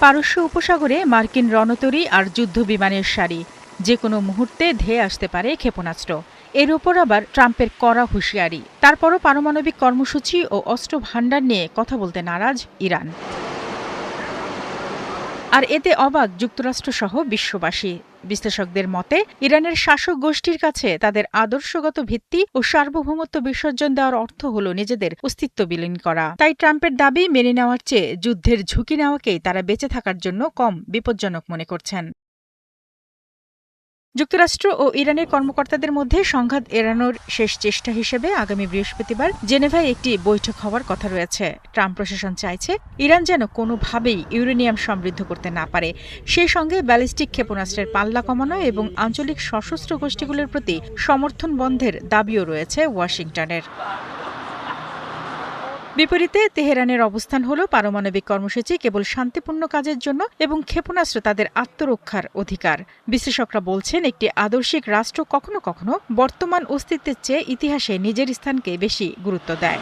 পারস্য উপসাগরে মার্কিন রণতরী আর যুদ্ধ বিমানের সারি, যে কোনো মুহূর্তে ধেয়ে আসতে পারে ক্ষেপণাস্ত্র। এর ওপর আবার ট্রাম্পের কড়া হুঁশিয়ারি। তারপরও পারমাণবিক কর্মসূচি ও অস্ত্র ভান্ডার নিয়ে কথা বলতে নারাজ ইরান। আর এতে অবাক যুক্তরাষ্ট্রসহ বিশ্ববাসী। বিশ্লেষকদের মতে, ইরানের শাসক গোষ্ঠীর কাছে তাদের আদর্শগত ভিত্তি ও সার্বভৌমত্ব বিসর্জন দেওয়ার অর্থ হল নিজেদের অস্তিত্ব বিলীন করা। তাই ট্রাম্পের দাবি মেনে নেওয়ার চেয়ে যুদ্ধের ঝুঁকি নেওয়াকেই তারা বেঁচে থাকার জন্য কম বিপজ্জনক মনে করছেন। যুক্তরাষ্ট্র ও ইরানের কর্মকর্তাদের মধ্যে সংঘাত এড়ানোর শেষ চেষ্টা হিসেবে আগামী বৃহস্পতিবার জেনেভায় একটি বৈঠক হওয়ার কথা রয়েছে। ট্রাম্প প্রশাসন চাইছে ইরান যেন কোনোভাবেই ইউরেনিয়াম সমৃদ্ধ করতে না পারে, সেই সঙ্গে ব্যালিস্টিক ক্ষেপণাস্ত্রের পাল্লা কমানো এবং আঞ্চলিক সশস্ত্র গোষ্ঠীগুলোর প্রতি সমর্থন বন্ধের দাবিও রয়েছে ওয়াশিংটনের। বিপরীতে তেহরানের অবস্থান হল পারমাণবিক কর্মসূচি কেবল শান্তিপূর্ণ কাজের জন্য এবং ক্ষেপণাস্ত্র তাদের আত্মরক্ষার অধিকার। বিশ্লেষকরা বলছেন, একটি আদর্শিক রাষ্ট্র কখনো কখনো বর্তমান অস্তিত্বের চেয়ে ইতিহাসে নিজের স্থানকে বেশি গুরুত্ব দেয়।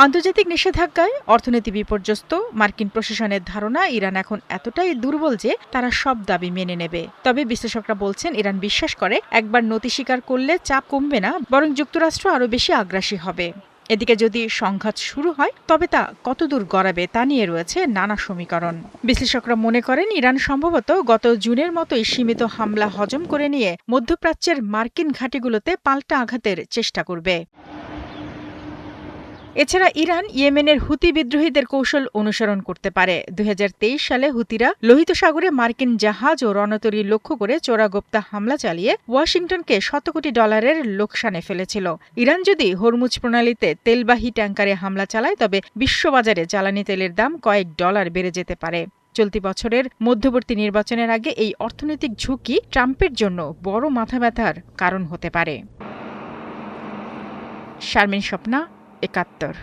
আন্তর্জাতিক নিষেধাজ্ঞায় অর্থনীতি বিপর্যস্ত। মার্কিন প্রশাসনের ধারণা ইরান এখন এতটাই দুর্বল যে তারা সব দাবি মেনে নেবে। তবে বিশ্লেষকরা বলছেন, ইরান বিশ্বাস করে একবার নতি স্বীকার করলে চাপ কমবে না, বরং যুক্তরাষ্ট্র আরও বেশি আগ্রাসী হবে। এদিকে যদি সংঘাত শুরু হয় তবে তা কতদূর গড়াবে তা নিয়ে রয়েছে নানা সমীকরণ। বিশ্লেষকরা মনে করেন, ইরান সম্ভবত গত জুনের মতোই সীমিত হামলা হজম করে নিয়ে মধ্যপ্রাচ্যের মার্কিন ঘাঁটিগুলোতে পাল্টা আঘাতের চেষ্টা করবে। এছাড়া ইরান ইয়েমেনের হুতি বিদ্রোহীদের কৌশল অনুসরণ করতে পারে। 2023 সালে হুতিরা লোহিত সাগরে মার্কিন জাহাজ ও রণতরী লক্ষ্য করে চোরাগোপ্তা হামলা চালিয়ে ওয়াশিংটনকে $100 কোটি লোকসানে ফেলেছিল। ইরান যদি হরমুজ প্রণালীতে তেলবাহী ট্যাঙ্কারে হামলা চালায় তবে বিশ্ববাজারে জ্বালানি তেলের দাম কয়েক ডলার বেড়ে যেতে পারে। চলতি বছরের মধ্যবর্তী নির্বাচনের আগে এই অর্থনৈতিক ঝুঁকি ট্রাম্পের জন্য বড় মাথাব্যথার কারণ হতে পারে। শারমিন স্বপ্না, 71।